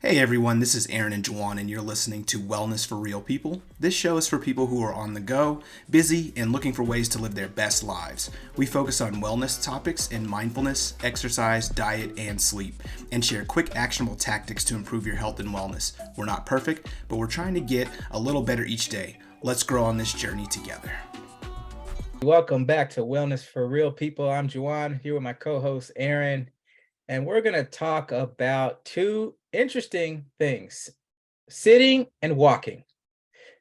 Hey everyone, this is Aaron and Juwan, and you're listening to Wellness for Real People. This show is for people who are on the go, busy, and looking for ways to live their best lives. We focus on wellness topics in mindfulness, exercise, diet, and sleep, and share quick, actionable tactics to improve your health and wellness. We're not perfect, but we're trying to get a little better each day. Let's grow on this journey together. Welcome back to Wellness for Real People. I'm Juwan here with my co-host Aaron, and we're going to talk about two interesting things: sitting and walking.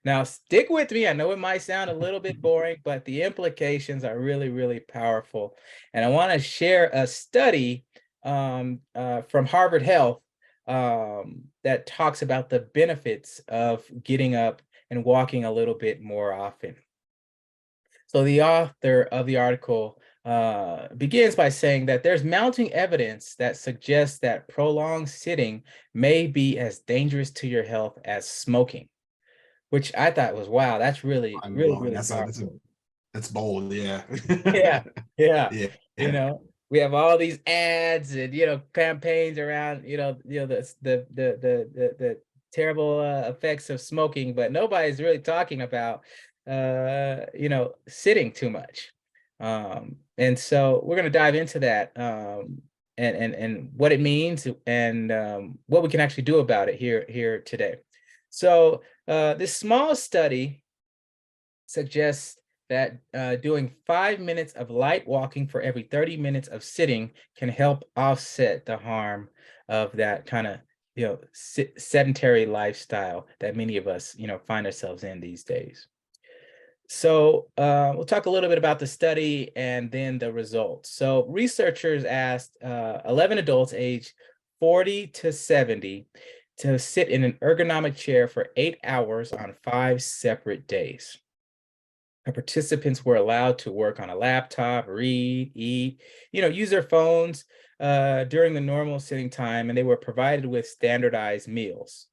Now, stick with me. I know it might sound a little bit boring, but the implications are really, really powerful. And I want to share a study from Harvard Health that talks about the benefits of getting up and walking a little bit more often. So the author of the article begins by saying that there's mounting evidence that suggests that prolonged sitting may be as dangerous to your health as smoking, which I thought was, wow, that's really, Mind really, blowing. really powerful. That's bold. Yeah. Yeah, yeah. Yeah. You know, we have all these ads and campaigns around the terrible effects of smoking, but nobody's really talking about sitting too much. And so we're going to dive into that and what it means and what we can actually do about it here today. So this small study suggests that doing 5 minutes of light walking for every 30 minutes of sitting can help offset the harm of that kind of sedentary lifestyle that many of us find ourselves in these days. So we'll talk a little bit about the study and then the results. So researchers asked 11 adults aged 40 to 70 to sit in an ergonomic chair for 8 hours on 5 separate days. The participants were allowed to work on a laptop, read, eat, use their phones during the normal sitting time, and they were provided with standardized meals.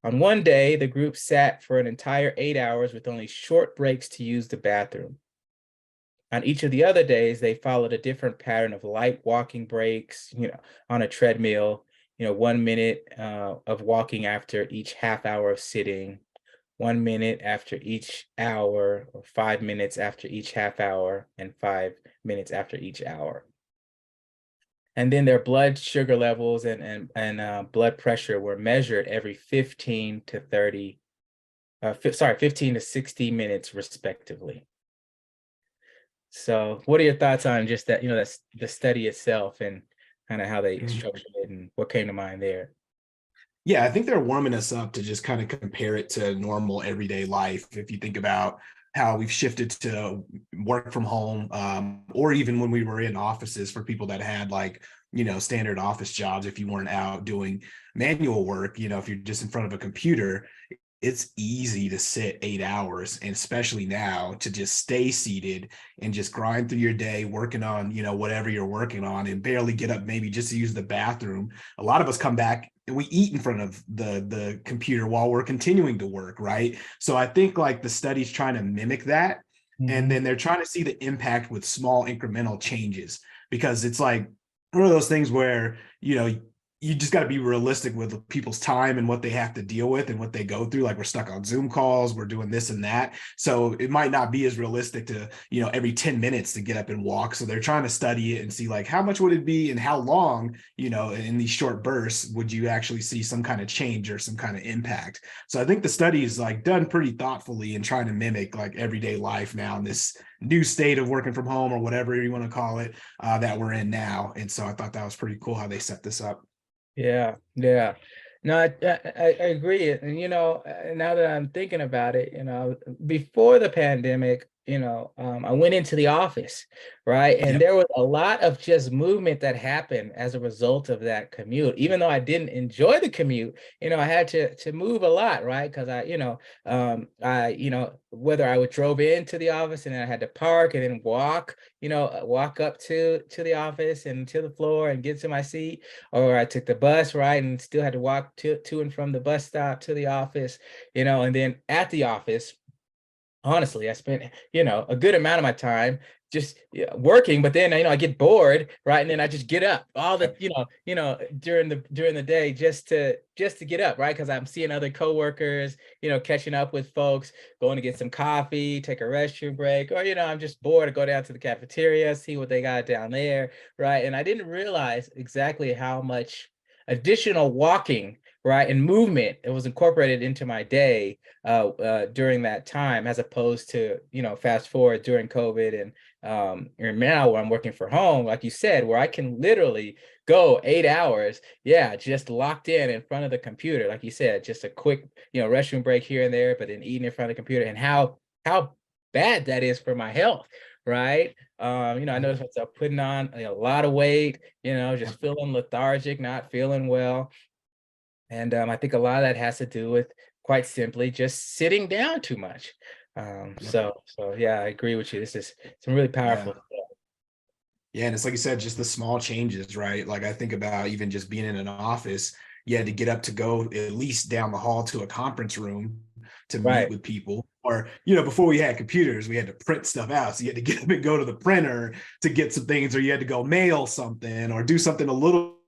On one day, the group sat for an entire 8 hours with only short breaks to use the bathroom. On each of the other days, they followed a different pattern of light walking breaks, on a treadmill, 1 minute of walking after each half hour of sitting, 1 minute after each hour, or 5 minutes after each half hour, and 5 minutes after each hour. And then their blood sugar levels and blood pressure were measured every 15 to 60 minutes respectively. So what are your thoughts on just that, that's the study itself and kind of how they structured it and what came to mind there? Yeah, I think they're warming us up to just kind of compare it to normal everyday life. If you think about how we've shifted to work from home, or even when we were in offices for people that had standard office jobs, if you weren't out doing manual work, if you're just in front of a computer, it's easy to sit 8 hours, and especially now to just stay seated and just grind through your day working on whatever you're working on and barely get up maybe just to use the bathroom. A lot of us come back and we eat in front of the computer while we're continuing to work, right? So I think like the study's trying to mimic that, and then they're trying to see the impact with small incremental changes, because it's like one of those things where you just got to be realistic with people's time and what they have to deal with and what they go through. Like, we're stuck on Zoom calls, we're doing this and that. So it might not be as realistic to, every 10 minutes to get up and walk. So they're trying to study it and see like, how much would it be and how long, in these short bursts, would you actually see some kind of change or some kind of impact? So I think the study is like done pretty thoughtfully and trying to mimic like everyday life now in this new state of working from home or whatever you want to call it, that we're in now. And so I thought that was pretty cool how they set this up. Yeah, yeah. No, I agree. And now that I'm thinking about it, before the pandemic, I went into the office, right? And there was a lot of just movement that happened as a result of that commute. Even though I didn't enjoy the commute, I had to move a lot, right? Because whether I would drove into the office and then I had to park and then walk up to the office and to the floor and get to my seat, or I took the bus, right, and still had to walk to and from the bus stop to the office, and then at the office, honestly, I spent, a good amount of my time just working, but then I get bored, right? And then I just get up all the during the day just to get up, right? Because I'm seeing other coworkers, catching up with folks, going to get some coffee, take a restroom break, or I'm just bored to go down to the cafeteria, see what they got down there, right? And I didn't realize exactly how much additional walking, right, and movement it was incorporated into my day during that time, as opposed to fast forward during COVID and now when I'm working from home, like you said, where I can literally go 8 hours, just locked in front of the computer, like you said, just a quick restroom break here and there, but then eating in front of the computer, and how bad that is for my health, right? I noticed myself putting on a lot of weight, just feeling lethargic, not feeling well. And I think a lot of that has to do with, quite simply, just sitting down too much. So yeah, I agree with you. This is some really powerful stuff. Yeah, and it's like you said, just the small changes, right? Like I think about even just being in an office, you had to get up to go at least down the hall to a conference room to meet Right. with people. Or, before we had computers, we had to print stuff out. So you had to get up and go to the printer to get some things, or you had to go mail something or do something a little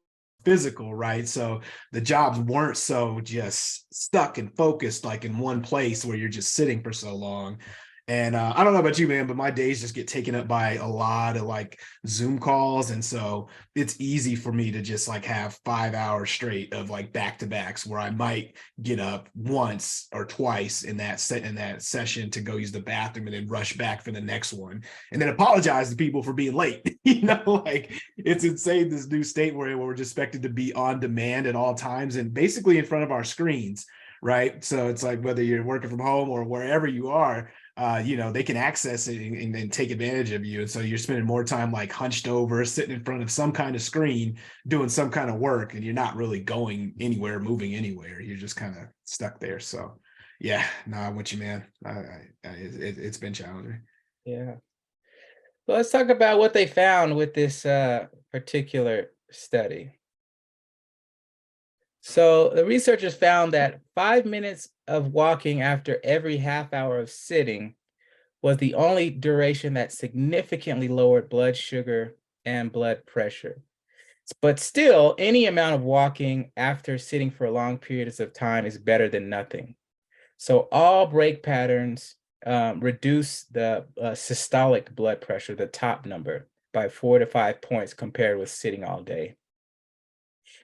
physical, right? So the jobs weren't so just stuck and focused like in one place where you're just sitting for so long. And I don't know about you, man, but my days just get taken up by a lot of like Zoom calls. And so it's easy for me to just like have 5 hours straight of like back to backs where I might get up once or twice in that session to go use the bathroom and then rush back for the next one and then apologize to people for being late. Like it's insane, this new state where we're just expected to be on demand at all times and basically in front of our screens, right? So it's like whether you're working from home or wherever you are, they can access it and take advantage of you. And so you're spending more time like hunched over, sitting in front of some kind of screen, doing some kind of work, and you're not really going anywhere, moving anywhere. You're just kind of stuck there. So yeah, no, I'm with you, man. It's been challenging. Yeah. Well, let's talk about what they found with this particular study. So the researchers found that 5 minutes of walking after every half hour of sitting was the only duration that significantly lowered blood sugar and blood pressure. But still, any amount of walking after sitting for long periods of time is better than nothing. So all break patterns reduce the systolic blood pressure, the top number, by 4 to 5 points compared with sitting all day,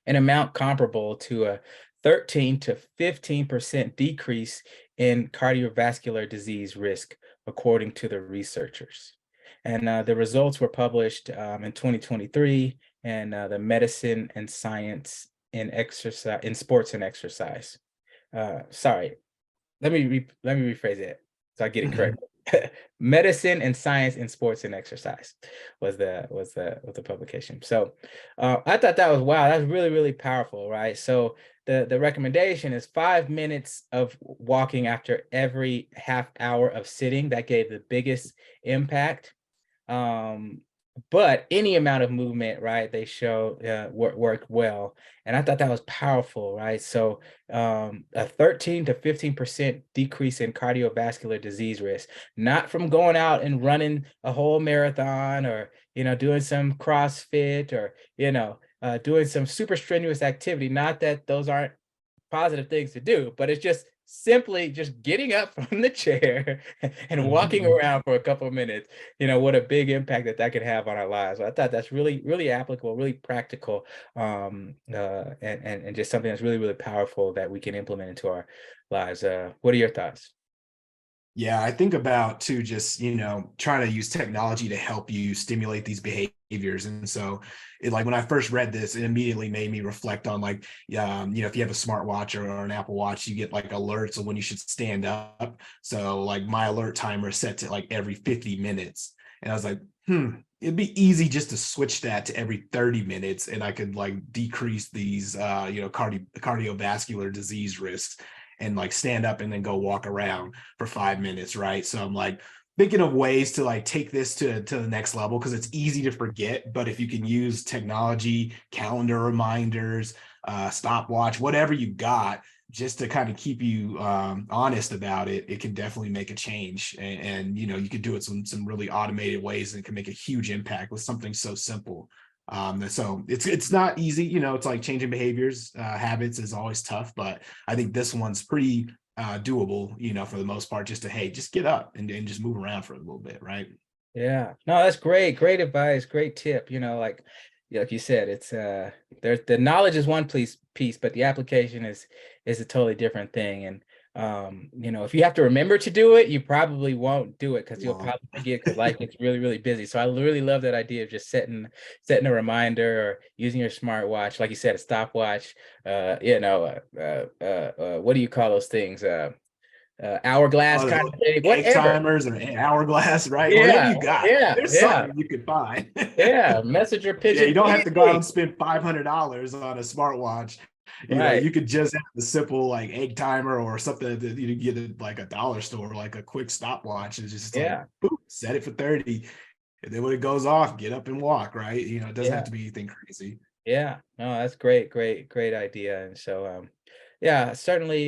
an amount comparable to a 13 to 15% decrease in cardiovascular disease risk, according to the researchers. And the results were published in 2023 in the Medicine and Science in Exercise in Sports and Exercise. Sorry, let me rephrase it so I get it correct. Medicine and Science in Sports and Exercise was the publication. So I thought that was, wow, that's really, really powerful, right? So the recommendation is 5 minutes of walking after every half hour of sitting. That gave the biggest impact. But any amount of movement, right, they show work well. And I thought that was powerful, right? So a 13 to 15% decrease in cardiovascular disease risk, not from going out and running a whole marathon or, doing some CrossFit or, doing some super strenuous activity. Not that those aren't positive things to do, but it's just simply just getting up from the chair and walking around for a couple of minutes, what a big impact that could have on our lives. So I thought that's really, really applicable, really practical, and just something that's really, really powerful that we can implement into our lives. What are your thoughts? Yeah, I think about too, just, trying to use technology to help you stimulate these behaviors. And so like when I first read this, it immediately made me reflect on like, if you have a smartwatch or an Apple Watch, you get like alerts of when you should stand up. So like my alert timer is set to like every 50 minutes. And I was like, it'd be easy just to switch that to every 30 minutes and I could like decrease these, cardiovascular disease risks and like stand up and then go walk around for 5 minutes, right? So I'm like thinking of ways to like take this to the next level because it's easy to forget. But if you can use technology, calendar reminders, stopwatch, whatever you got, just to kind of keep you honest about it, it can definitely make a change. And you know, you could do it some really automated ways and can make a huge impact with something so simple. So it's not easy, you know, it's like changing behaviors, habits is always tough, but I think this one's pretty doable, you know, for the most part, just to, hey, just get up and just move around for a little bit, right? Yeah, no, that's great. Great advice. Great tip. You know, like you said, it's there's the knowledge is one piece, but the application is a totally different thing. And you know, if you have to remember to do it, you probably won't do it because you'll Well, probably forget because life gets really, really busy. So I really love that idea of just setting a reminder or using your smartwatch, like you said, a stopwatch. You know, what do you call those things? Hourglass kind of thing, egg whatever. timers or an hourglass, right? Whatever Yeah, you got, yeah, there's yeah. something you could find. Yeah, messenger Yeah, pigeon, you don't have to go out anything. and spend $500 on a smartwatch. You know, Right. you could just have a simple like egg timer or something that you get at like a dollar store, like a quick stopwatch. It's just like, Yeah. boop, set it for 30. And then when it goes off, get up and walk, right? You know, it doesn't have Yeah. to be anything crazy. Yeah. No, that's great, great idea. And so yeah, certainly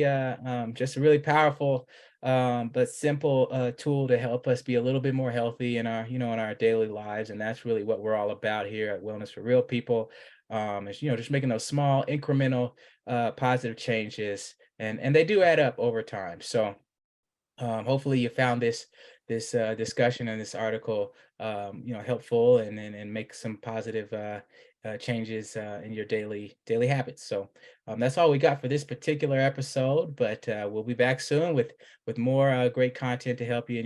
just a really powerful but simple tool to help us be a little bit more healthy in our, you know, in our daily lives. And that's really what we're all about here at Wellness for Real People. Is, you know, just making those small incremental positive changes, and they do add up over time. So hopefully you found this discussion and this article you know, helpful, and make some positive changes in your daily habits. So that's all we got for this particular episode, but we'll be back soon with more great content to help you in